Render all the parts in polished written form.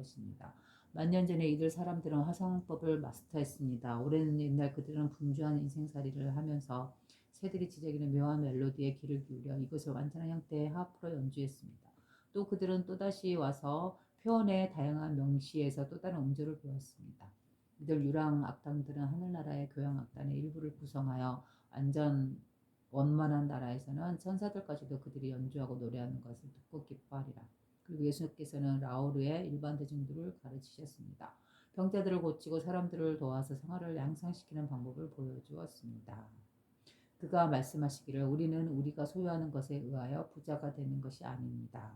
것입니다. 만년 전에 이들 사람들은 화성법을 마스터했습니다. 오랜 옛날 그들은 분주한 인생살이를 하면서 새들이 지저귀는 묘한 멜로디에 귀를 기울여 이것을 완전한 형태의 하프로 연주했습니다. 또 그들은 또다시 와서 표현의 다양한 명시에서 또 다른 음조를 배웠습니다. 이들 유랑 악당들은 하늘나라의 교향 악단의 일부를 구성하여 완전 원만한 나라에서는 천사들까지도 그들이 연주하고 노래하는 것을 듣고 기뻐하리라. 그리고 예수께서는 라오르의 일반 대중들을 가르치셨습니다. 병자들을 고치고 사람들을 도와서 생활을 양상시키는 방법을 보여주었습니다. 그가 말씀하시기를 우리는 우리가 소유하는 것에 의하여 부자가 되는 것이 아닙니다.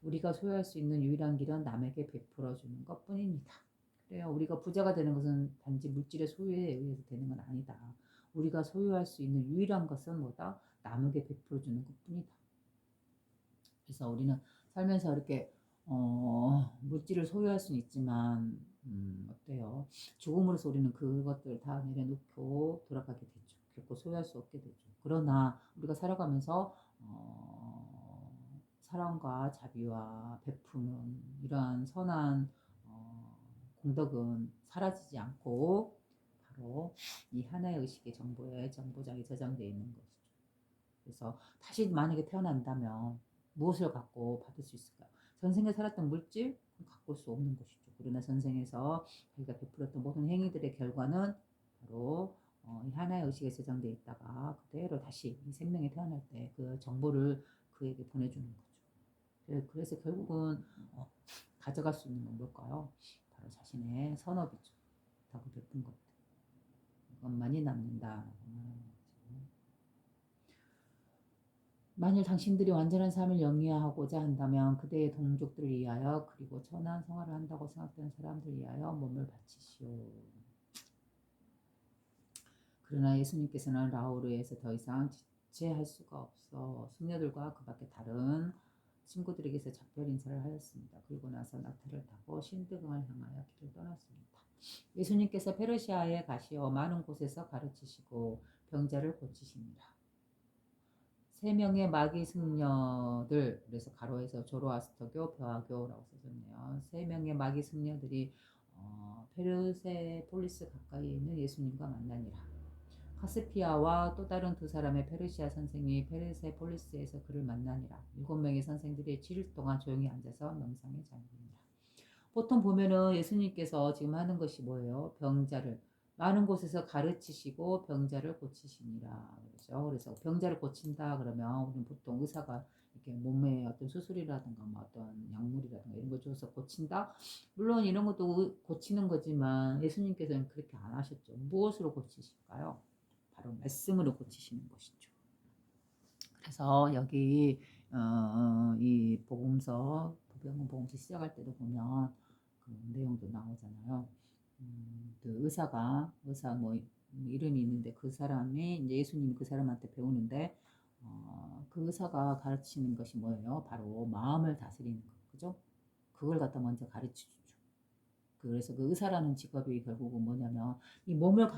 우리가 소유할 수 있는 유일한 길은 남에게 베풀어 주는 것뿐입니다. 그래요. 우리가 부자가 되는 것은 단지 물질의 소유에 의해서 되는 건 아니다. 우리가 소유할 수 있는 유일한 것은 뭐다? 남에게 베풀어 주는 것뿐이다. 그래서 우리는 살면서 이렇게 물질을 소유할 수는 있지만 어때요? 죽음으로써 우리는 그것들을 다 내려놓고 돌아가게 되죠. 결코 소유할 수 없게 되죠. 그러나 우리가 살아가면서 사랑과 자비와 베푸는 이러한 선한 공덕은 사라지지 않고 바로 이 하나의 의식의 정보에 정보장이 저장되어 있는 것이죠. 그래서 다시 만약에 태어난다면 무엇을 갖고 받을 수 있을까요? 전생에 살았던 물질? 갖고 올 수 없는 것이죠. 그러나 전생에서 자기가 베풀었던 모든 행위들의 결과는 바로 이 하나의 의식에 저장되어 있다가 그대로 다시 이 생명에 태어날 때 그 정보를 그에게 보내주는 거죠. 그래서 결국은 가져갈 수 있는 건 뭘까요? 바로 자신의 선업이죠. 다고 베푼 것들. 그것만이 남는다. 만일 당신들이 완전한 삶을 영위하고자 한다면 그대의 동족들을 위하여 그리고 천한 생활을 한다고 생각되는 사람들을 위하여 몸을 바치시오. 그러나 예수님께서는 라오르에서 더 이상 지체할 수가 없어 숙녀들과 그 밖에 다른 친구들에게서 작별 인사를 하였습니다. 그리고 나서 낙타를 타고 신드강을 향하여 길을 떠났습니다. 예수님께서 페르시아에 가시어 많은 곳에서 가르치시고 병자를 고치십니다. 3명의 마귀 승려들, 그래서 가로에서 조로아스터교, 벼아교라고 써졌네요. 3명의 마귀 승려들이 페르세폴리스 가까이에 있는 예수님과 만나니라. 카스피아와 또 다른 2사람의 페르시아 선생이 페르세폴리스에서 그를 만나니라. 7명의 선생들이 7일 동안 조용히 앉아서 명상에 잠깁니다. 보통 보면은 예수님께서 지금 하는 것이 뭐예요? 병자를 많은 곳에서 가르치시고 병자를 고치시니라. 그렇죠? 그래서 병자를 고친다 그러면 우리는 보통 의사가 이렇게 몸에 어떤 수술이라든가 뭐 어떤 약물이라든가 이런 걸 줘서 고친다. 물론 이런 것도 고치는 거지만 예수님께서는 그렇게 안 하셨죠. 무엇으로 고치실까요? 바로 말씀으로 고치시는 것이죠. 그래서 여기 이 복음서 시작할 때도 보면 그 내용도 나오잖아요. 그 의사 뭐 이름이 있는데 그 사람이 이제 예수님이 그 사람한테 배우는데 그 의사가 가르치는 것이 뭐예요? 바로 마음을 다스리는 거, 그죠? 그걸 갖다 먼저 가르쳐 주죠. 그래서 그 의사라는 직업이 결국은 뭐냐면 이 몸을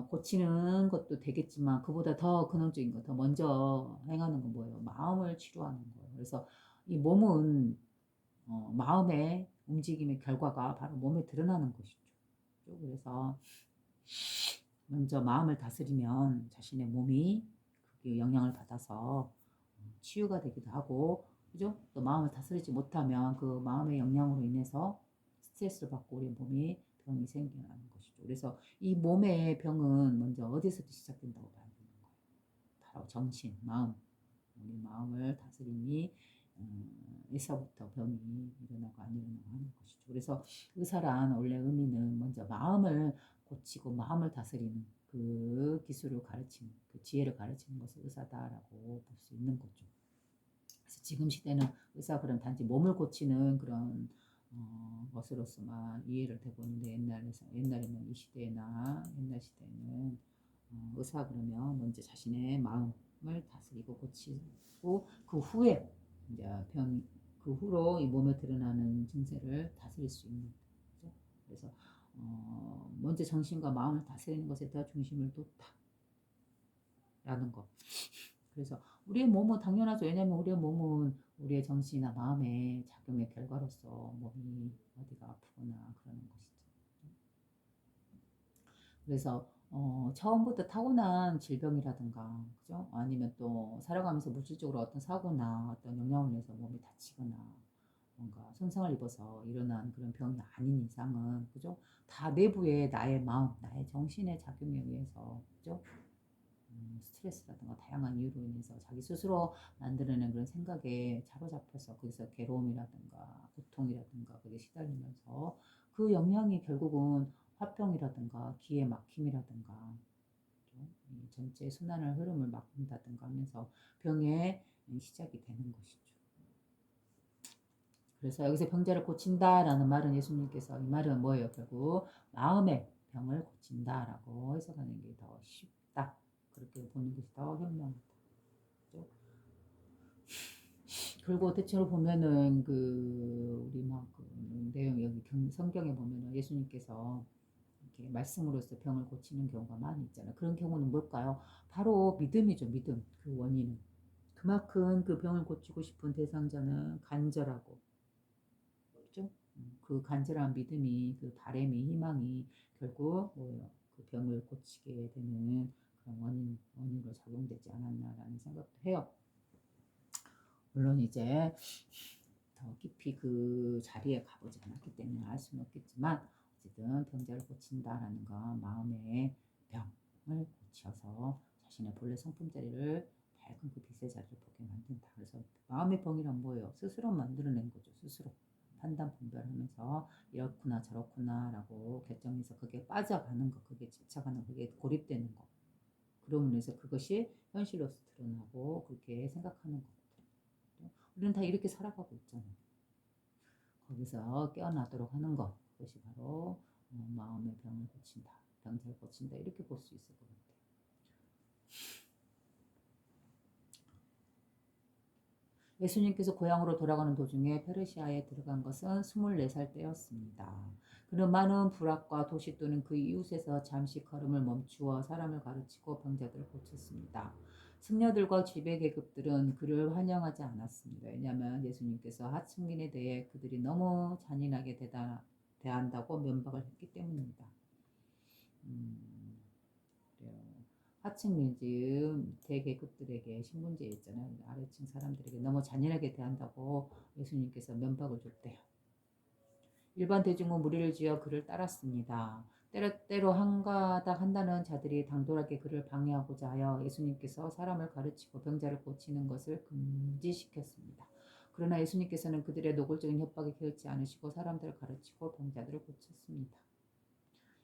고치는 것도 되겠지만 그보다 더 근원적인 거, 더 먼저 행하는 건 뭐예요? 마음을 치료하는 거예요. 그래서 이 몸은 마음의 움직임의 결과가 바로 몸에 드러나는 것이죠. 그래서 먼저 마음을 다스리면 자신의 몸이 그게 영향을 받아서 치유가 되기도 하고, 그죠? 또 마음을 다스리지 못하면 그 마음의 영향으로 인해서 스트레스를 받고 우리 몸이 병이 생겨나는 것이죠. 그래서 이 몸의 병은 먼저 어디서부터 시작된다고 봐야 되는 거예요. 바로 정신, 마음. 우리 마음을 다스림이 에서부터 병이 일어나고 안 일어나고 하는 것이죠. 그래서 의사란 원래 의미는 먼저 마음을 고치고 마음을 다스리는 그 기술을 가르치는, 그 지혜를 가르치는 것을 의사다라고 볼 수 있는 거죠. 그래서 지금 시대는 의사 그런 단지 몸을 고치는 그런 것으로서만 이해를 되고 있는데 옛날에는 이 시대나 옛날 시대에는 의사 그러면 먼저 자신의 마음을 다스리고 고치고 그 후에 이제 그 후로 이 몸에 드러나는 증세를 다스릴 수 있는 거죠. 그래서 먼저 정신과 마음을 다스리는 것에 더 중심을 뒀다라는 것. 그래서 우리의 몸은 당연하죠. 왜냐하면 우리의 몸은 우리의 정신이나 마음의 작용의 결과로서 몸이 어디가 아프거나 그러는 것이죠. 그래서 처음부터 타고난 질병이라든가, 그죠? 아니면 또 살아가면서 물질적으로 어떤 사고나 어떤 영향을 내서 몸이 다치거나 뭔가 손상을 입어서 일어난 그런 병이 아닌 이상은, 그죠? 다 내부의 나의 마음, 나의 정신의 작용에 의해서, 그죠? 스트레스라든가 다양한 이유로 인해서 자기 스스로 만들어낸 그런 생각에 사로잡혀서 거기서 괴로움이라든가 고통이라든가 그게 시달리면서 그 영향이 결국은 화병이라든가 기의 막힘이라든가 이 전체 순환의 흐름을 막는다든가 하면서 병의 시작이 되는 것이죠. 그래서 여기서 병자를 고친다라는 말은 예수님께서 이 말은 뭐예요? 결국 마음의 병을 고친다라고 해석하는 게 더 쉽다. 그렇게 보는 것이 더 현명하다. 그리고 대체로 보면은 우리 막그 내용 여기 성경에 보면은 예수님께서 이렇게 말씀으로써 병을 고치는 경우가 많이 있잖아요. 그런 경우는 뭘까요? 바로 믿음이죠. 믿음. 그 원인은. 그만큼 그 병을 고치고 싶은 대상자는 간절하고, 그죠? 그 간절한 믿음이, 그 바램이, 희망이 결국 뭐예요? 그 병을 고치게 되는 그런 원인으로 작용되지 않았나라는 생각도 해요. 물론 이제 더 깊이 그 자리에 가보지 않았기 때문에 알 수는 없겠지만 어쨌든 병자를 고친다라는 건 마음의 병을 고쳐서 자신의 본래 성품 자리를 밝은 그 빛의 자리를 보게 만든다. 그래서 마음의 병이란 뭐예요? 스스로 만들어낸 거죠. 스스로 판단 분별하면서 이렇구나 저렇구나라고 결정해서 그게 빠져가는 거, 그게 집착하는, 그게 고립되는 거. 그러면 해서 그것이 현실로서 드러나고 그렇게 생각하는 거. 우리는 다 이렇게 살아가고 있잖아요. 거기서 깨어나도록 하는 것, 그것이 바로 마음의 병을 고친다, 병자를 고친다, 이렇게 볼 수 있을 것 같아요. 예수님께서 고향으로 돌아가는 도중에 페르시아에 들어간 것은 24살 때였습니다. 그는 많은 불악과 도시 또는 그 이웃에서 잠시 걸음을 멈추어 사람을 가르치고 병자들을 고쳤습니다. 승려들과 지배계급들은 그를 환영하지 않았습니다. 왜냐하면 예수님께서 하층민에 대해 그들이 너무 잔인하게 대한다고 면박을 했기 때문입니다. 그래요. 하층민 즉 대계급들에게 신분제 있잖아요. 아래층 사람들에게 너무 잔인하게 대한다고 예수님께서 면박을 줬대요. 일반 대중은 무리를 지어 그를 따랐습니다. 때로 한가닥 한다는 자들이 당돌하게 그를 방해하고자 하여 예수님께서 사람을 가르치고 병자를 고치는 것을 금지시켰습니다. 그러나 예수님께서는 그들의 노골적인 협박에 게을지 않으시고 사람들을 가르치고 병자들을 고쳤습니다.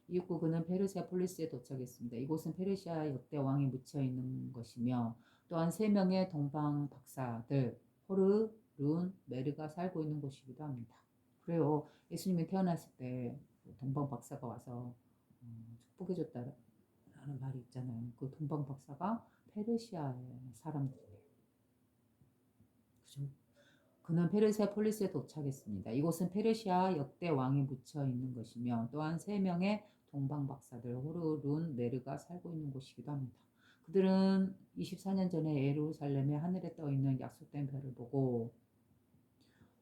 이윽고 그는 페르시아 폴리스에 도착했습니다. 이곳은 페르시아 역대 왕이 묻혀 있는 것이며 또한 3명의 동방 박사들 호르, 룬, 메르가 살고 있는 곳이기도 합니다. 그래요. 예수님이 태어났을 때 동방 박사가 와서 축복해줬다라는 말이 있잖아요. 그 동방 박사가 페르시아의 사람들이에요. 그죠? 그는 페르시아 폴리스에 도착했습니다. 이곳은 페르시아 역대 왕이 묻혀 있는 것이며 또한 3명의 동방 박사들 호르룬 메르가 살고 있는 곳이기도 합니다. 그들은 24년 전에 예루살렘의 하늘에 떠 있는 약속된 별을 보고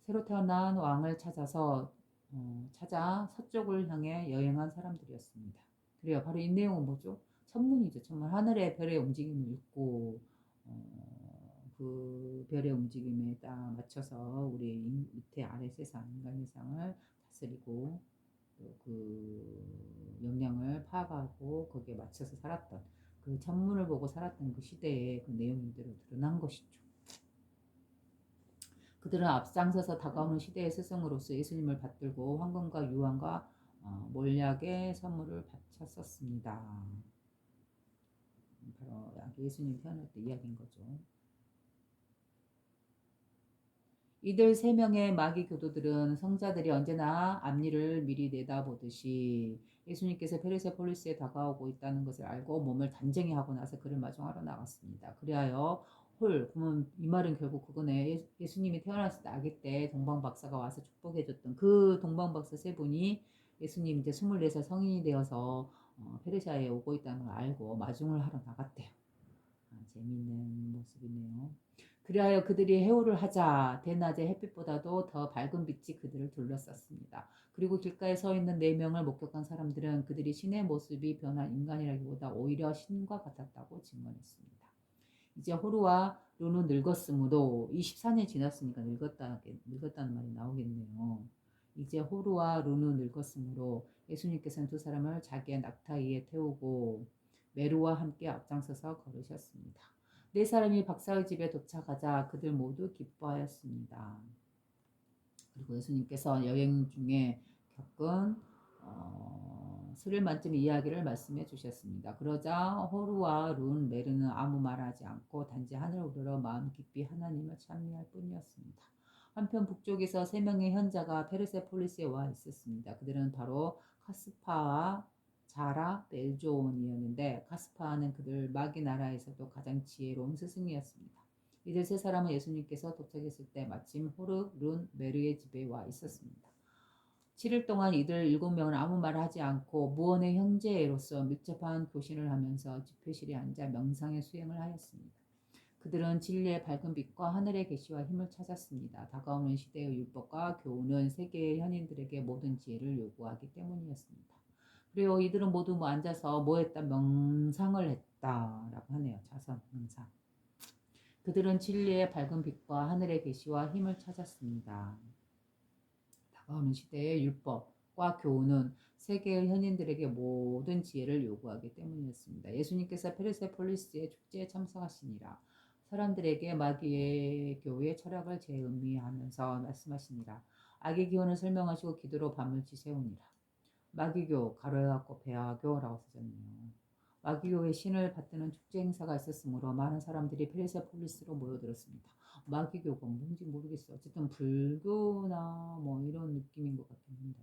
새로 태어난 왕을 찾아 서쪽을 향해 여행한 사람들이었습니다. 그래요. 바로 이 내용은 뭐죠? 천문이죠. 천문. 하늘의 별의 움직임을 읽고 그 별의 움직임에 딱 맞춰서 우리 밑에 아래 세상, 인간 세상을 다스리고 또 그 역량을 파악하고 거기에 맞춰서 살았던 그 천문을 보고 살았던 그 시대의 그 내용들로 드러난 것이죠. 그들은 앞장서서 다가오는 시대의 스승으로서 예수님을 받들고 황금과 유황과 몰약의 선물을 바쳤었습니다. 바로 예수님 태어날 때 이야기인 거죠. 이들 3명의 마귀 교도들은 성자들이 언제나 앞일을 미리 내다보듯이 예수님께서 페르세폴리스에 다가오고 있다는 것을 알고 몸을 단정히 하고 나서 그를 마중하러 나갔습니다. 그리하여 그러면 이 말은 결국 그거네. 예수님이 태어났을 때 아기 때 동방박사가 와서 축복해줬던 그 동방박사 3분이 예수님 이제 24살 성인이 되어서 페르시아에 오고 있다는 걸 알고 마중을 하러 나갔대요. 재미있는 모습이네요. 그리하여 그들이 해오를 하자 대낮에 햇빛보다도 더 밝은 빛이 그들을 둘러쌌습니다. 그리고 길가에 서 있는 4명을 목격한 사람들은 그들이 신의 모습이 변한 인간이라기보다 오히려 신과 같았다고 증언했습니다. 이제 호루와 루는 늙었으므로 24년 지났으니까 늙었다는 말이 나오겠네요. 이제 호루와 루는 늙었으므로 예수님께서는 두 사람을 자기의 낙타 위에 태우고 메루와 함께 앞장서서 걸으셨습니다. 네 사람이 박사의 집에 도착하자 그들 모두 기뻐하였습니다. 그리고 예수님께서 여행 중에 겪은 스릴 만점 이야기를 말씀해 주셨습니다. 그러자 호루와 룬, 메르는 아무 말하지 않고 단지 하늘을 우러러 마음 깊이 하나님을 찬미할 뿐이었습니다. 한편 북쪽에서 3명의 현자가 페르세폴리스에 와 있었습니다. 그들은 바로 카스파와 자라, 벨조온이었는데 카스파는 그들 마귀 나라에서도 가장 지혜로운 스승이었습니다. 이들 3사람은 예수님께서 도착했을 때 마침 호르, 룬, 메르의 집에 와 있었습니다. 7일 동안 이들 7명은 아무 말 하지 않고 무언의 형제로서 밀접한 교신을 하면서 집회실에 앉아 명상의 수행을 하였습니다. 그들은 진리의 밝은 빛과 하늘의 계시와 힘을 찾았습니다. 다가오는 시대의 율법과 교훈은 세계의 현인들에게 모든 지혜를 요구하기 때문이었습니다. 그리고 이들은 모두 앉아서 뭐 했다? 명상을 했다라고 하네요. 자선, 명상. 그들은 진리의 밝은 빛과 하늘의 계시와 힘을 찾았습니다. 다가오는 시대의 율법과 교훈은 세계의 현인들에게 모든 지혜를 요구하기 때문이었습니다. 예수님께서 페르세폴리스의 축제에 참석하시니라. 사람들에게 마귀의 교의 철학을 재음미하면서 말씀하시니라. 악의 기원을 설명하시고 기도로 밤을 지새우니라. 마귀교, 가로해갖고 배아교라고 쓰셨네요. 마귀교의 신을 받드는 축제 행사가 있었으므로 많은 사람들이 페르세폴리스로 모여들었습니다. 마귀교가 뭔지 모르겠어요. 어쨌든 불교나 뭐 이런 느낌인 것 같긴 한데.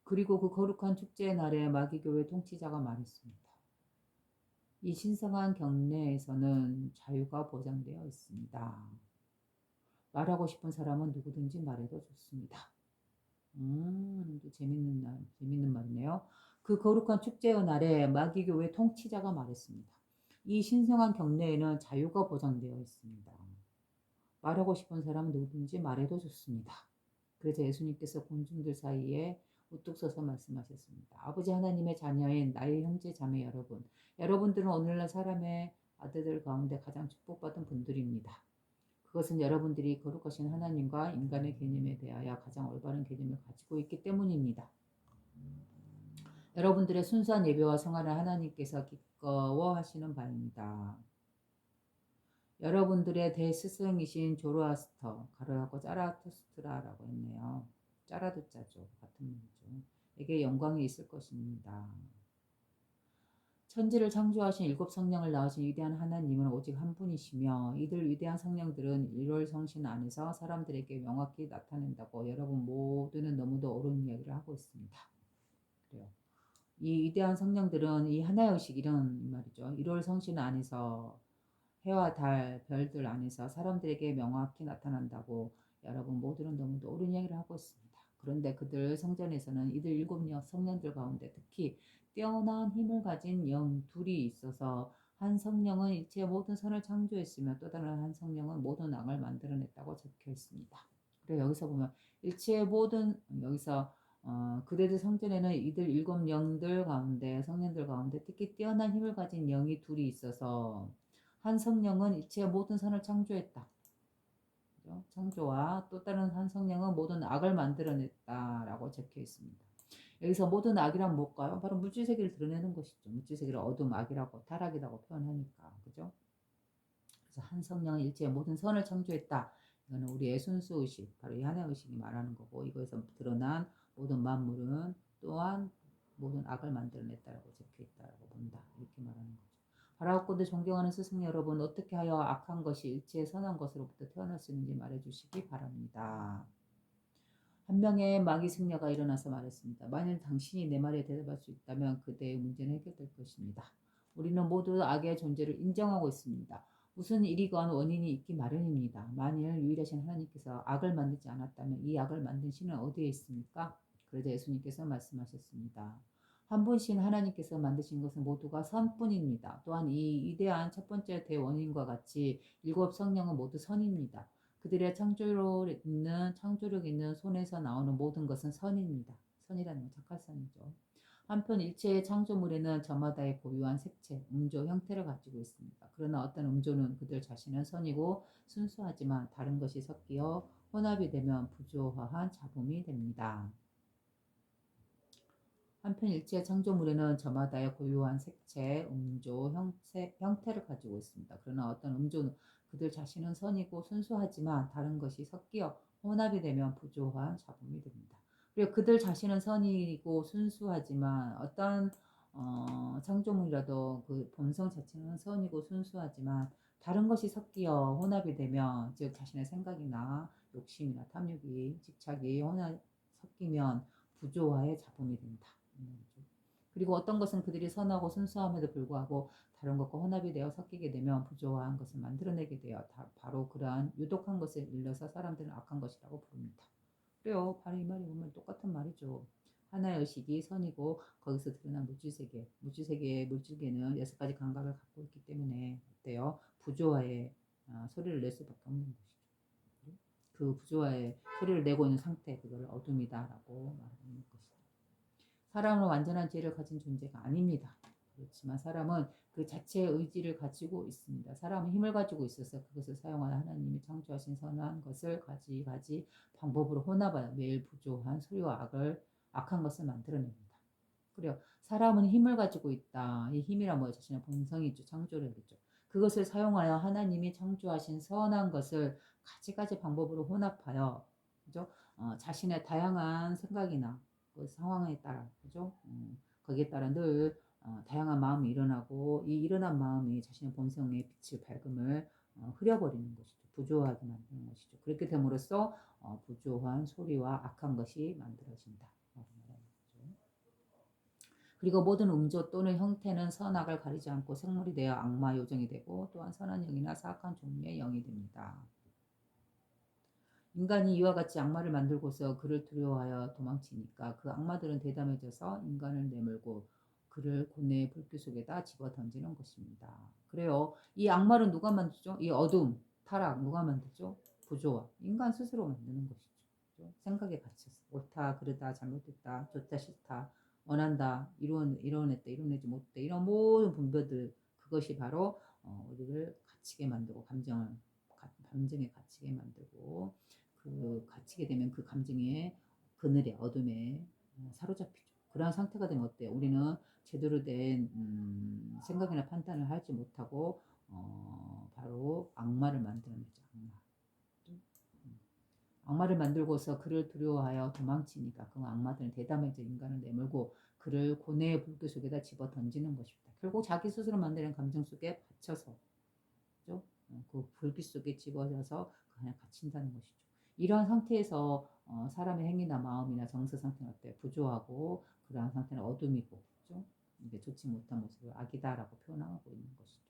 그리고 그 거룩한 축제의 날에 마귀교의 통치자가 말했습니다. 이 신성한 경내에서는 자유가 보장되어 있습니다. 말하고 싶은 사람은 누구든지 말해도 좋습니다. 재밌는 말이네요. 그 거룩한 축제의 날에 마귀교회 통치자가 말했습니다. 이 신성한 경내에는 자유가 보장되어 있습니다. 말하고 싶은 사람은 누구든지 말해도 좋습니다. 그래서 예수님께서 군중들 사이에 우뚝 서서 말씀하셨습니다. 아버지 하나님의 자녀인 나의 형제 자매 여러분, 여러분들은 오늘날 사람의 아들들 가운데 가장 축복받은 분들입니다. 그것은 여러분들이 거룩하신 하나님과 인간의 개념에 대하여 가장 올바른 개념을 가지고 있기 때문입니다. 여러분들의 순수한 예배와 생활을 하나님께서 기꺼워하시는 바입니다. 여러분들의 대스승이신 조로아스터, 가로하고 짜라투스트라라고 했네요. 짜라두짜죠. 같은 말이죠. 에게 영광이 있을 것입니다. 천지를 창조하신 7 성령을 낳으신 위대한 하나님은 오직 한 분이시며 이들 위대한 성령들은 1월 성신 안에서 사람들에게 명확히 나타낸다고 여러분 모두는 너무도 옳은 이야기를 하고 있습니다. 그래요. 이 위대한 성령들은 이 하나의 의식 이런 말이죠. 1월 성신 안에서 해와 달, 별들 안에서 사람들에게 명확히 나타난다고 여러분 모두는 너무도 옳은 이야기를 하고 있습니다. 그런데 그들 성전에서는 이들 7 성령들 가운데 특히 뛰어난 힘을 가진 영 둘이 있어서 한 성령은 일체의 모든 선을 창조했으며 또 다른 한 성령은 모든 악을 만들어냈다고 적혀 있습니다. 그리고 여기서 보면 일체의 모든 여기서 그대들 성전에는 이들 7 영들 가운데 성령들 가운데 특히 뛰어난 힘을 가진 영이 둘이 있어서 한 성령은 일체의 모든 선을 창조했다. 그죠? 창조와 또 다른 한 성령은 모든 악을 만들어냈다라고 적혀 있습니다. 여기서 모든 악이란 뭘까요? 바로 물질세계를 드러내는 것이죠. 물질세계를 어둠, 악이라고, 타락이라고 표현하니까. 그죠? 그래서 한 성령은 일체의 모든 선을 창조했다. 이거는 우리의 순수의식, 바로 이 하나의 의식이 말하는 거고, 이거에서 드러난 모든 만물은 또한 모든 악을 만들어냈다라고 적혀 있다라고 본다. 이렇게 말하는 거죠. 바라옵고도 존경하는 스승 여러분, 어떻게 하여 악한 것이 일체의 선한 것으로부터 태어날 수 있는지 말해주시기 바랍니다. 한 명의 마귀 승려가 일어나서 말했습니다. 만일 당신이 내 말에 대답할 수 있다면 그대의 문제는 해결될 것입니다. 우리는 모두 악의 존재를 인정하고 있습니다. 무슨 일이건 원인이 있기 마련입니다. 만일 유일하신 하나님께서 악을 만들지 않았다면 이 악을 만든 신은 어디에 있습니까? 그러자 예수님께서 말씀하셨습니다. 한 분신 하나님께서 만드신 것은 모두가 선뿐입니다. 또한 이 위대한 첫 번째 대원인과 같이 일곱 성령은 모두 선입니다. 그들의 창조력 있는 손에서 나오는 모든 것은 선입니다. 선이라는 건 착할 선이죠. 한편 일체의 창조물에는 저마다의 고유한 색채, 음조, 형태를 가지고 있습니다. 그러나 어떤 음조는 그들 자신은 선이고 순수하지만 다른 것이 섞여 혼합이 되면 부조화한 잡음이 됩니다. 한편 일체 창조물에는 저마다의 고유한 색채, 음조, 형태를 가지고 있습니다. 그러나 어떤 음조는 그들 자신은 선이고 순수하지만 다른 것이 섞여 혼합이 되면 부조한 잡음이 됩니다. 그리고 그들 자신은 선이고 순수하지만 어떤 창조물이라도 그 본성 자체는 선이고 순수하지만 다른 것이 섞여 혼합이 되면 즉 자신의 생각이나 욕심이나 탐욕이 집착이 혼합 섞이면 부조화의 잡음이 된다. 그리고 어떤 것은 그들이 선하고 순수함에도 불구하고 다른 것과 혼합이 되어 섞이게 되면 부조화한 것을 만들어내게 되어 바로 그러한 유독한 것을 일러서 사람들은 악한 것이라고 부릅니다. 그래요. 바로 이 말이 보면 똑같은 말이죠. 하나의 의식이 선이고 거기서 드러난 물질세계의 물질계는 6가지 감각을 갖고 있기 때문에 어때요? 부조화의 소리를 낼 수밖에 없는 것이죠. 그 부조화의 소리를 내고 있는 상태, 그걸 어둠이다라고 말하는 것이죠. 사람은 완전한 지혜를 가진 존재가 아닙니다. 그렇지만 사람은 그 자체의 의지를 가지고 있습니다. 사람은 힘을 가지고 있어서 그것을 사용하여 하나님이 창조하신 선한 것을 가지 방법으로 혼합하여 매일 부조한 소리와 악한 것을 만들어냅니다. 그래요. 사람은 힘을 가지고 있다. 이 힘이란 뭐예요? 자신의 본성이죠. 창조력이죠. 그것을 사용하여 하나님이 창조하신 선한 것을 가지 방법으로 혼합하여 그죠? 자신의 다양한 생각이나 그 상황에 따라 그죠? 거기에 따라 늘 다양한 마음이 일어나고 이 일어난 마음이 자신의 본성의 빛을 밝음을 흐려버리는 것이죠. 부조하게 만드는 것이죠. 그렇게 됨으로써 부조한 소리와 악한 것이 만들어진다. 그리고 모든 음조 또는 형태는 선악을 가리지 않고 생물이 되어 악마 요정이 되고 또한 선한 영이나 사악한 종류의 영이 됩니다. 인간이 이와 같이 악마를 만들고서 그를 두려워하여 도망치니까 그 악마들은 대담해져서 인간을 내몰고 그를 고뇌의 불길 속에다 집어 던지는 것입니다. 그래요. 이 악마를 누가 만들죠? 이 어둠, 타락 누가 만들죠? 부조화. 인간 스스로 만드는 것이죠. 그렇죠? 생각에 갇혀서 옳다, 그르다, 잘못됐다, 좋다, 싫다, 원한다, 이뤄냈다, 이뤄내지 못했다 이런 모든 분별들 그것이 바로 우리를 갇히게 만들고 감정에 갇히게 만들고 그 갇히게 되면 그 감정의 그늘에 어둠에 사로잡히죠. 그러한 상태가 되면 어때요? 우리는 제대로 된 생각이나 판단을 하지 못하고 바로 악마를 만들어내죠. 악마를 만들고서 그를 두려워하여 도망치니까 그 악마들은 대담해져 인간을 내몰고 그를 고뇌의 불길 속에다 집어 던지는 것입니다. 결국 자기 스스로 만드는 감정 속에 갇혀서 그죠? 그 불빛 속에 집어져서 그냥 갇힌다는 것이죠. 이러한 상태에서 사람의 행위나 마음이나 정서 상태는 어때요? 부조하고 그러한 상태는 어둠이고 그죠? 이게 좋지 못한 모습을 악이다라고 표현하고 있는 것이죠.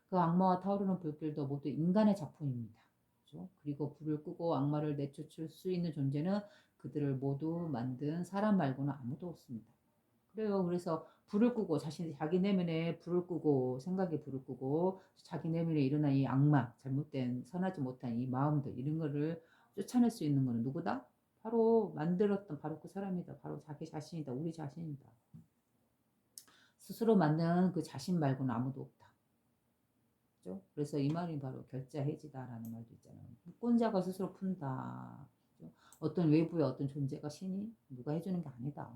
그 악마와 타오르는 불길도 모두 인간의 작품입니다. 그죠? 그리고 불을 끄고 악마를 내쫓을 수 있는 존재는 그들을 모두 만든 사람 말고는 아무도 없습니다. 그래요. 그래서 불을 끄고 자기 내면에 불을 끄고 생각에 불을 끄고 자기 내면에 일어난 이 악마, 잘못된 선하지 못한 이 마음들 이런 거를 쫓아낼 수 있는 거는 누구다? 바로 만들었던 바로 그 사람이다. 바로 자기 자신이다. 우리 자신이다. 스스로 만든 그 자신 말고는 아무도 없다. 그죠? 그래서 이 말이 바로 결자해지다라는 말도 있잖아요. 꾼자가 스스로 푼다. 그죠? 어떤 외부의 어떤 존재가 신이 누가 해주는 게 아니다.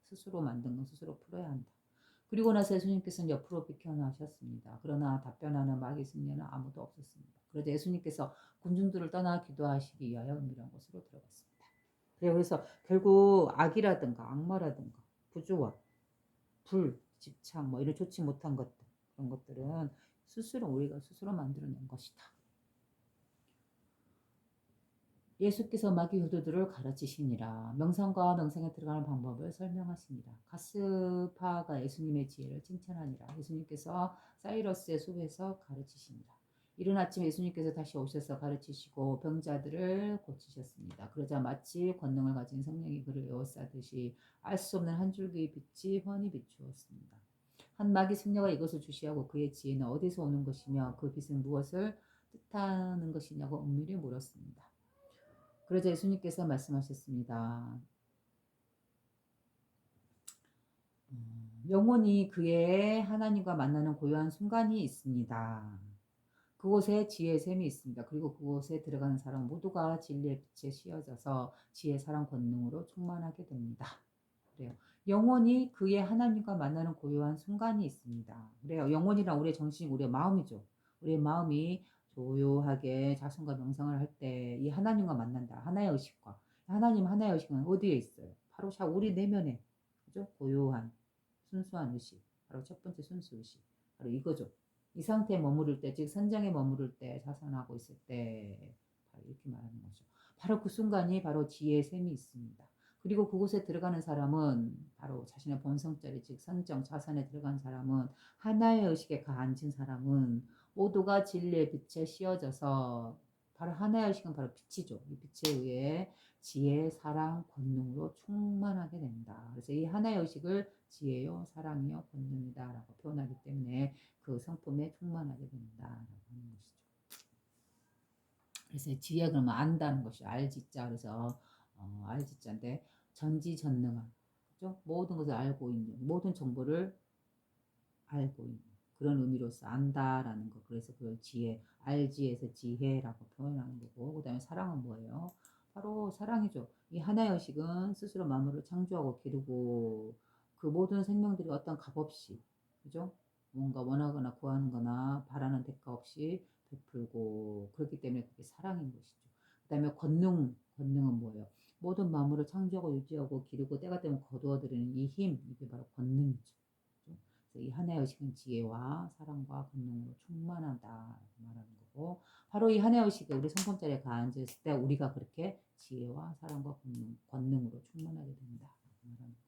스스로 만든 건 스스로 풀어야 한다. 그리고 나서 예수님께서는 옆으로 비켜나셨습니다. 그러나 답변하는 마귀 승려는 아무도 없었습니다. 그래서 예수님께서 군중들을 떠나 기도하시기 위하여 은밀한 곳으로 들어갔습니다. 그래서 결국 악이라든가 악마라든가 부조화, 불, 집착 뭐 이런 좋지 못한 것들 그런 것들은 우리가 스스로 만들어낸 것이다. 예수께서 마귀 효도들을 가르치시니라. 명상과 명상에 들어가는 방법을 설명하시니라. 가스파가 예수님의 지혜를 칭찬하니라. 예수님께서 사이러스의 숲에서 가르치시니라. 이른 아침 예수님께서 다시 오셔서 가르치시고 병자들을 고치셨습니다. 그러자 마치 권능을 가진 성령이 그를 에워싸듯이 알 수 없는 한 줄기의 빛이 훤히 비추었습니다. 한 마귀 승려가 이것을 주시하고 그의 지혜는 어디서 오는 것이며 그 빛은 무엇을 뜻하는 것이냐고 은밀히 물었습니다. 그러자 예수님께서 말씀하셨습니다. 영혼이 그의 하나님과 만나는 고요한 순간이 있습니다. 그곳에 지혜의 샘이 있습니다. 그리고 그곳에 들어가는 사람 모두가 진리의 빛에 씌어져서 지혜, 사랑, 권능으로 충만하게 됩니다. 그래요. 영혼이 그의 하나님과 만나는 고요한 순간이 있습니다. 그래요. 영혼이란 우리의 정신이 우리의 마음이죠. 우리의 마음이 조용하게 자성과 명상을 할 때 이 하나님과 만난다. 하나의 의식과. 하나님 하나의 의식은 어디에 있어요? 바로 우리 내면에. 그죠? 고요한 순수한 의식. 바로 첫 번째 순수 의식. 바로 이거죠. 이 상태에 머무를 때, 즉 선정에 머무를 때, 자선하고 있을 때 바로 이렇게 말하는 거죠. 바로 그 순간이 바로 지혜의 샘이 있습니다. 그리고 그곳에 들어가는 사람은 바로 자신의 본성자리, 즉 선정, 자선에 들어간 사람은 하나의 의식에 가앉은 사람은 모두가 진리의 빛에 씌어져서 바로 하나의 의식은 바로 빛이죠. 이 빛에 의해 지혜, 사랑, 권능으로 충만하게 된다. 그래서 이 하나의 의식을 지혜요, 사랑이요, 권능이다라고 표현하기 때문에 그 성품에 충만하게 된다라고 하는 것이죠. 그래서 지혜 그러면 안다는 것이 알지자. 그래서 알지자인데 전지전능한, 그죠? 모든 것을 알고 있는, 모든 정보를 알고 있는 그런 의미로서 안다라는 거. 그래서 그 지혜, 알지에서 지혜라고 표현하는 거고, 그다음에 사랑은 뭐예요? 바로 사랑이죠. 이 하나의 의식은 스스로 만물을 창조하고 기르고 그 모든 생명들이 어떤 값 없이, 그죠? 뭔가 원하거나 구하는 거나 바라는 대가 없이 베풀고 그렇기 때문에 그게 사랑인 것이죠. 그다음에 권능은 뭐예요? 모든 만물을 창조하고 유지하고 기르고 때가 되면 거두어들이는 이 힘, 이게 바로 권능이죠. 이 하나의 의식은 지혜와 사랑과 권능으로 충만하다 말하는 거고, 바로 이 하나의 의식이 우리 성품자리에 가앉았을 때 우리가 그렇게 지혜와 사랑과 권능으로 충만하게 된다 말하는 거죠.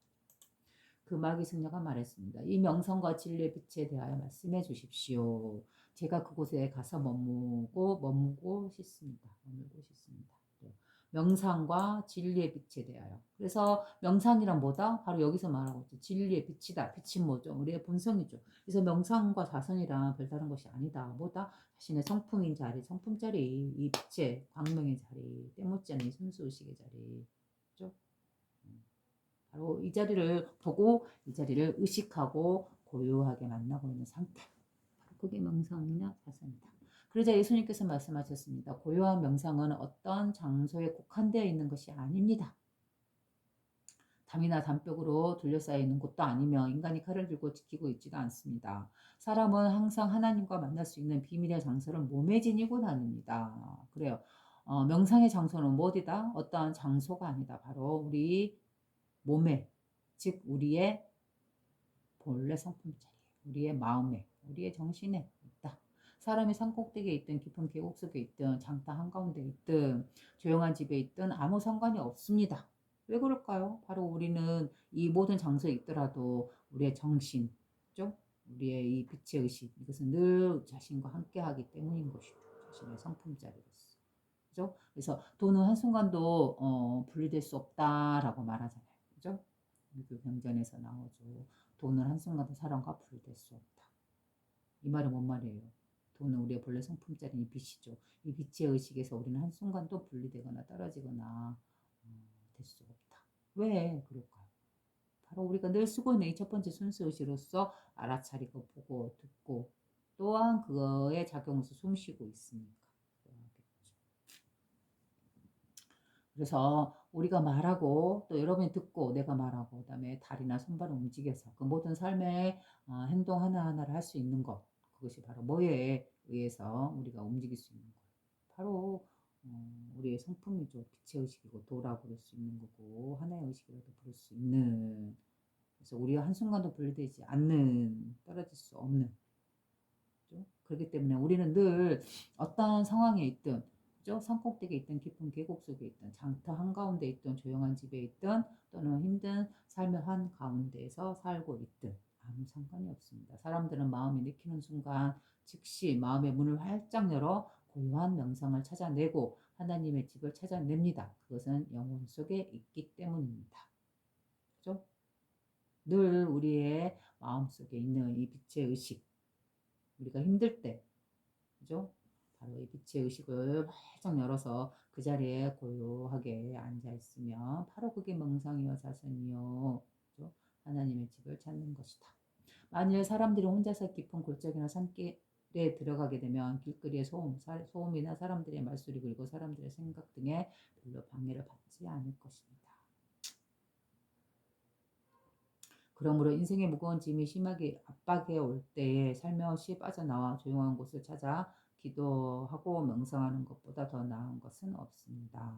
그 마귀 승려가 말했습니다. 이 명성과 진리의 빛에 대하여 말씀해 주십시오. 제가 그곳에 가서 머무고 싶습니다. 명상과 진리의 빛에 대하여. 그래서 명상이란 뭐다? 바로 여기서 말하고 있죠. 진리의 빛이다. 빛이 뭐죠? 우리의 본성이죠. 그래서 명상과 자선이란 별다른 것이 아니다. 뭐다? 자신의 성품인 자리, 성품자리, 이 빛의 광명의 자리, 때묻지 않은 순수의식의 자리. 그죠? 바로 이 자리를 보고 이 자리를 의식하고 고요하게 만나고 있는 상태. 바로 그게 명상이냐 자선이다. 그러자 예수님께서 말씀하셨습니다. 고요한 명상은 어떤 장소에 국한되어 있는 것이 아닙니다. 담이나 담벽으로 둘러싸여 있는 곳도 아니며 인간이 칼을 들고 지키고 있지도 않습니다. 사람은 항상 하나님과 만날 수 있는 비밀의 장소를 몸에 지니고 다닙니다. 그래요. 명상의 장소는 뭐 어디다? 어떠한 장소가 아니다. 바로 우리 몸에, 즉 우리의 본래 성품자리에, 우리의 마음에, 우리의 정신에 있다. 사람이 산꼭대기에 있든 깊은 계곡 속에 있든 장터 한가운데 있든 조용한 집에 있든 아무 상관이 없습니다. 왜 그럴까요? 바로 우리는 이 모든 장소에 있더라도 우리의 정신, 죠? 우리의 이 빛의 의식, 이것은 늘 자신과 함께 하기 때문인 것이죠. 자신의 성품자리로서. 그죠? 그래서 돈은 한순간도 분리될 수 없다라고 말하잖아요. 그죠? 그 경전에서 나오죠. 돈은 한순간도 사람과 분리될 수 없다. 이 말은 뭔 말이에요? 돈은 우리의 본래 성품자리인 이 빛이죠. 이 빛의 의식에서 우리는 한순간도 분리되거나 떨어지거나 될 수 없다. 왜 그럴까요? 바로 우리가 늘 쓰고 있는 이 첫 번째 순수의식으로서 알아차리고 보고 듣고 또한 그거에 작용해서 숨쉬고 있으니까. 그래서 우리가 말하고 또 여러분이 듣고 내가 말하고 그다음에 다리나 손발을 움직여서 그 모든 삶의 행동 하나하나를 할 수 있는 것, 그것이 바로 뭐에 의해서 우리가 움직일 수 있는 거예요. 바로 우리의 성품이죠. 빛의 의식이고 도라고 부를 수 있는 거고 하나의 의식이라도 부를 수 있는, 그래서 우리가 한순간도 분리되지 않는, 떨어질 수 없는, 그렇죠? 그렇기 때문에 우리는 늘 어떠한 상황에 있든, 그죠? 산꼭대기에 있든 깊은 계곡 속에 있든 장터 한가운데 있든 조용한 집에 있든 또는 힘든 삶의 한가운데에서 살고 있든 아무 상관이 없습니다. 사람들은 마음이 내키는 순간 즉시 마음의 문을 활짝 열어 고요한 명상을 찾아내고 하나님의 집을 찾아냅니다. 그것은 영혼 속에 있기 때문입니다. 그죠? 늘 우리의 마음속에 있는 이 빛의 의식, 우리가 힘들 때, 그죠? 바로 이 빛의 의식을 활짝 열어서 그 자리에 고요하게 앉아 있으면 바로 그게 명상이요 자선이요, 그죠? 하나님의 집을 찾는 것이다. 만일 사람들이 혼자서 깊은 골짜기나 산길에 들어가게 되면 길거리의 소음이나 사람들의 말소리 그리고 사람들의 생각 등에 별로 방해를 받지 않을 것입니다. 그러므로 인생의 무거운 짐이 심하게 압박해 올 때에 살며시 빠져나와 조용한 곳을 찾아 기도하고 명상하는 것보다 더 나은 것은 없습니다.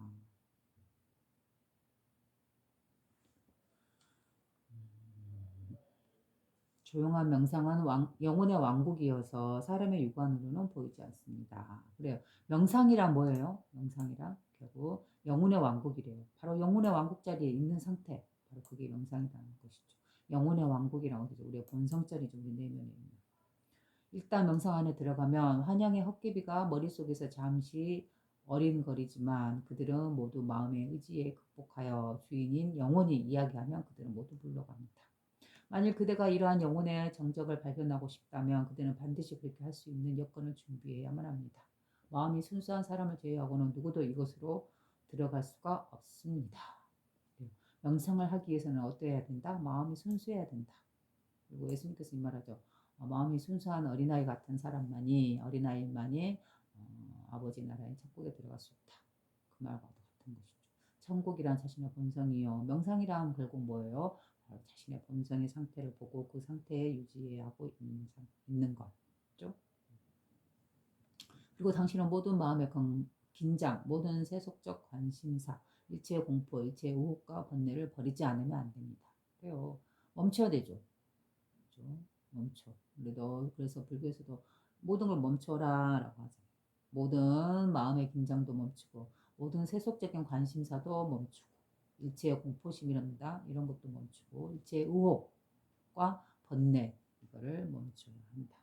조용한 명상은 영혼의 왕국이어서 사람의 육안으로는 보이지 않습니다. 그래요. 명상이란 뭐예요? 명상이란 결국 영혼의 왕국이래요. 바로 영혼의 왕국 자리에 있는 상태. 바로 그게 명상이라는 것이죠. 영혼의 왕국이라고 하죠. 우리의 본성자리죠. 우리 내면에 있는. 일단 명상 안에 들어가면 환영의 헛개비가 머릿속에서 잠시 어린거리지만 그들은 모두 마음의 의지에 극복하여 주인인 영혼이 이야기하면 그들은 모두 물러갑니다. 만일 그대가 이러한 영혼의 정적을 발견하고 싶다면 그대는 반드시 그렇게 할 수 있는 여건을 준비해야만 합니다. 마음이 순수한 사람을 제외하고는 누구도 이곳으로 들어갈 수가 없습니다. 명상을 하기 위해서는 어떠해야 된다? 마음이 순수해야 된다. 그리고 예수님께서 이 말하죠. 마음이 순수한 어린아이 같은 어린아이만이 아버지 나라의 천국에 들어갈 수 있다. 그 말과도 같은 것이죠. 천국이란 자신의 본성이요. 명상이란 결국 뭐예요? 자신의 본성의 상태를 보고 그 상태에 유지하고 있는 거죠. 그리고 당신은 모든 마음의 긴장, 모든 세속적 관심사, 일체의 공포, 일체의 우혹과 번뇌를 버리지 않으면 안 됩니다. 그래요. 멈춰야 되죠. 그렇죠? 멈춰. 그래서 불교에서도 모든 걸 멈춰라라고 하잖아요. 모든 마음의 긴장도 멈추고, 모든 세속적인 관심사도 멈추고, 일체의 공포심이란다 이런 것도 멈추고, 일체의 의혹과 번뇌 이거를 멈춰야 한다.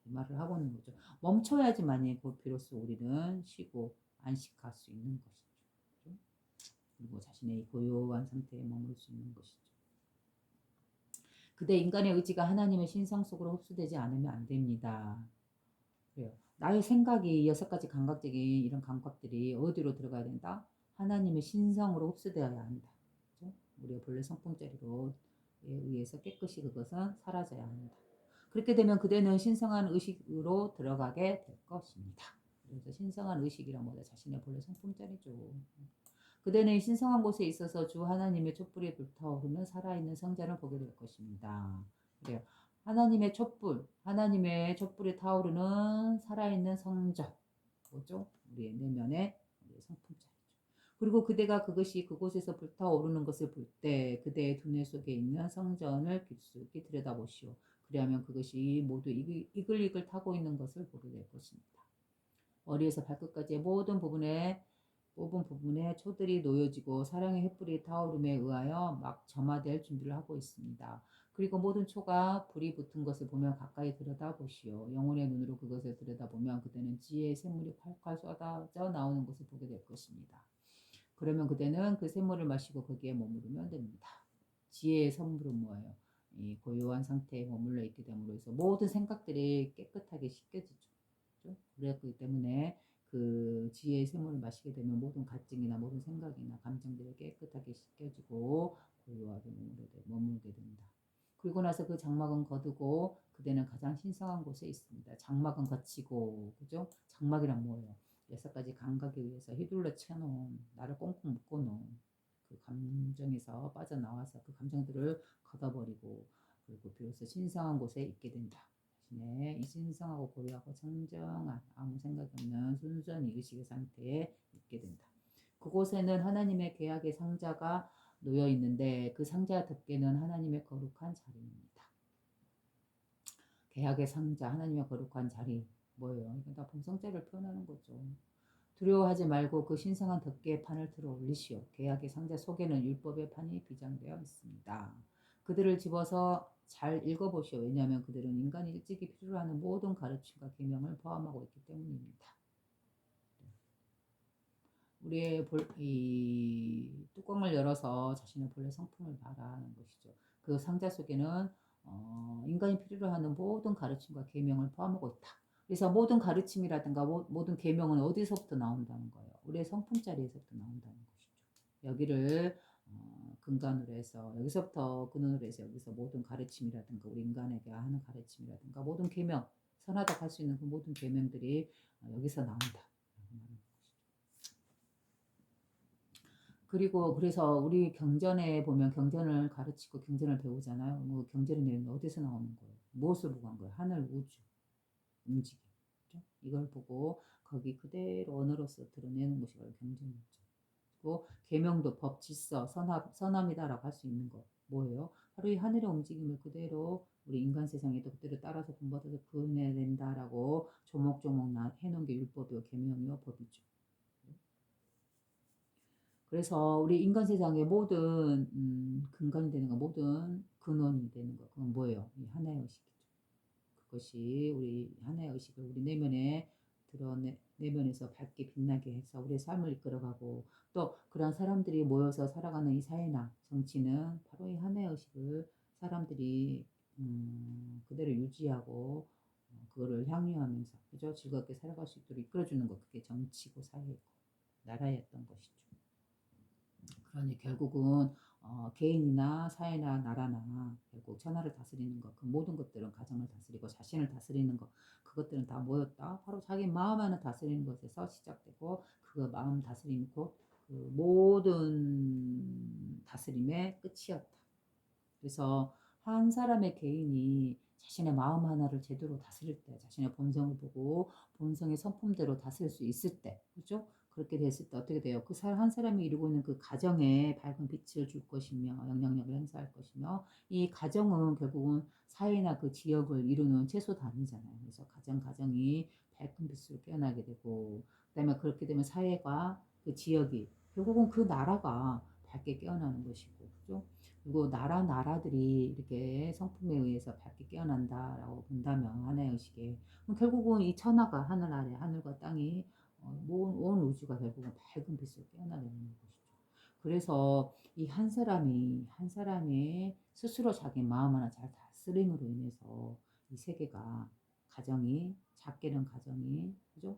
이 말을 하고 있는 거죠. 멈춰야지만이 비로소 우리는 쉬고 안식할 수 있는 것이죠. 그리고 자신의 고요한 상태에 머물 수 있는 것이죠. 그대 인간의 의지가 하나님의 신성 속으로 흡수되지 않으면 안 됩니다. 그래요. 나의 생각이 6가지 감각적인 이런 감각들이 어디로 들어가야 된다? 하나님의 신성으로 흡수되어야 한다. 그렇죠? 우리가 본래 성품자리로 의해서 깨끗이 그것은 사라져야 한다. 그렇게 되면 그대는 신성한 의식으로 들어가게 될 것입니다. 그래서 신성한 의식이란 뭐다? 자신의 본래 성품자리죠. 그대는 신성한 곳에 있어서 주 하나님의 촛불이 불타오르는 살아있는 성전을 보게 될 것입니다. 그래요. 하나님의 촛불이 타오르는 살아있는 성전. 뭐죠? 우리의 내면의 우리의 성품자리죠. 그리고 그대가 그곳에서 불타오르는 것을 볼 때 그대의 두뇌 속에 있는 성전을 깊숙이 들여다보시오. 그리하면 그것이 모두 이글이글 타고 있는 것을 보게 될 것입니다. 머리에서 발끝까지의 모든 부분에 초들이 놓여지고 사랑의 횃불이 타오름에 의하여 막 점화될 준비를 하고 있습니다. 그리고 모든 초가 불이 붙은 것을 보면 가까이 들여다보시오. 영혼의 눈으로 그것을 들여다보면 그대는 지혜의 샘물이 콸콸 쏟아져 나오는 것을 보게 될 것입니다. 그러면 그대는 그 샘물을 마시고 거기에 머무르면 됩니다. 지혜의 선물은 뭐예요? 이 고요한 상태에 머물러 있게 됨으로 해서 모든 생각들이 깨끗하게 씻겨지죠. 그렇기 때문에 그 지혜의 샘물을 마시게 되면 모든 갈증이나 모든 생각이나 감정들이 깨끗하게 씻겨지고 고요하게 머물게 된다. 그리고 나서 그 장막은 거두고 그대는 가장 신성한 곳에 있습니다. 장막은 거치고, 그죠? 장막이란 뭐예요? 6가지 감각에 의해서 휘둘러 채놓은, 나를 꽁꽁 묶어놓은 그 감정에서 빠져나와서 그 감정들을 걷어버리고, 그리고 비로소 신성한 곳에 있게 된다. 이 신성하고 고요하고 청정한 아무 생각 없는 순수한 의식의 상태에 있게 된다. 그곳에는 하나님의 계약의 상자가 놓여 있는데 그 상자 덮개는 하나님의 거룩한 자리입니다. 계약의 상자, 하나님의 거룩한 자리 뭐예요? 이건 다 본성자를 표현하는 거죠. 두려워하지 말고 그 신성한 덮개의 판을 들어 올리시오. 계약의 상자 속에는 율법의 판이 비장되어 있습니다. 그들을 집어서 잘 읽어보시오. 왜냐하면 그들은 인간이 일찍이 필요로 하는 모든 가르침과 계명을 포함하고 있기 때문입니다. 우리의 이 뚜껑을 열어서 자신의 본래 성품을 말하는 것이죠. 그 상자 속에는 인간이 필요로 하는 모든 가르침과 계명을 포함하고 있다. 그래서 모든 가르침이라든가 모든 계명은 어디서부터 나온다는 거예요. 우리의 성품 자리에서부터 나온다는 것이죠. 여기를 근간으로 해서 여기서부터 근원으로 해서 여기서 모든 가르침이라든가 우리 인간에게 하는 가르침이라든가 모든 계명 선하다고 할 수 있는 그 모든 계명들이 여기서 나온다. 그리고 그래서 우리 경전에 보면 경전을 가르치고 경전을 배우잖아요. 뭐 경전의 내용이 어디서 나오는 거예요? 무엇을 보고 한 거예요? 하늘, 우주, 움직임. 그렇죠? 이걸 보고 거기 그대로 언어로서 드러내는 것이 바로 경전이죠. 그리고 계명도 법, 질서, 선함이다라고 할 수 있는 거 뭐예요? 바로 이 하늘의 움직임을 그대로 우리 인간 세상에도 그대로 따라서 본받아서 구현해낸다라고 조목조목 해놓은 게 율법이요, 계명이요, 법이죠. 그래서 우리 인간 세상의 모든 근간이 되는 거, 모든 근원이 되는 거, 그건 뭐예요? 이 하나의 의식이죠. 그것이 우리 하나의 의식을 우리 내면에서 밝게 빛나게 해서 우리의 삶을 이끌어가고 또 그런 사람들이 모여서 살아가는 이 사회나 정치는 바로 이 하나의 의식을 사람들이 그대로 유지하고 그거를 향유하면서 그죠? 즐겁게 살아갈 수 있도록 이끌어주는 것, 그게 정치고 사회고 나라였던 것이죠. 그러니 결국은 개인이나 사회나 나라나 결국 천하를 다스리는 것, 그 모든 것들은 가정을 다스리고 자신을 다스리는 것, 그것들은 다 뭐였다? 바로 자기 마음 하나 다스리는 것에서 시작되고 그 마음 다스림이 그 모든 다스림의 끝이었다. 그래서 한 사람의 개인이 자신의 마음 하나를 제대로 다스릴 때, 자신의 본성을 보고 본성의 성품대로 다스릴 수 있을 때, 그죠? 그렇게 됐을 때 어떻게 돼요? 그 한 사람이 이루고 있는 그 가정에 밝은 빛을 줄 것이며 영향력을 행사할 것이며 이 가정은 결국은 사회나 그 지역을 이루는 최소 단위잖아요. 그래서 가정이 밝은 빛으로 깨어나게 되고 그다음에 그렇게 되면 사회가 그 지역이 결국은 그 나라가 밝게 깨어나는 것이고 그죠? 그리고 나라들이 이렇게 성품에 의해서 밝게 깨어난다라고 본다면 하나의 의식에 결국은 이 천하가 하늘 아래 하늘과 땅이 온 우주가 결국은 밝은 빛으로 깨어나게 되는 것이죠. 그래서 이 한 사람이 스스로 자기 마음 하나 잘 다스림으로 인해서 이 세계가 가정이 작게는 가정이 그죠?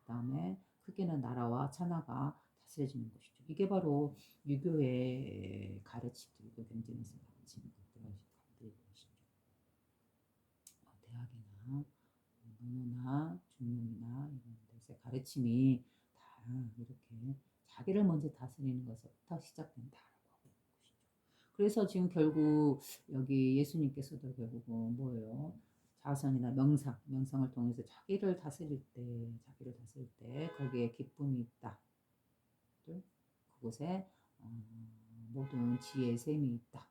그다음에 크게는 나라와 천하가 다스려지는 것이죠. 이게 바로 유교의 가르치들, 유교 경전에서 가르치는 것들이 것이죠. 대학이나 논어나 중용이나 이런 데서 가르침이 다 이렇게 자기를 먼저 다스리는 것부터 시작된다라고 하고 있는 것이죠. 그래서 지금 결국 여기 예수님께서도 결국은 뭐예요? 자선이나 명상을 통해서 자기를 다스릴 때 거기에 기쁨이 있다. 그곳에 모든 지혜의 셈이 있다.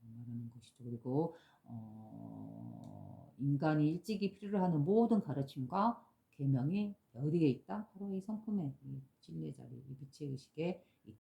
말하는 것이죠. 그리고 인간이 일찍이 필요로 하는 모든 가르침과 계명이 어디에 있다? 바로 이 성품에, 이 진리의 자리, 이 빛의 의식에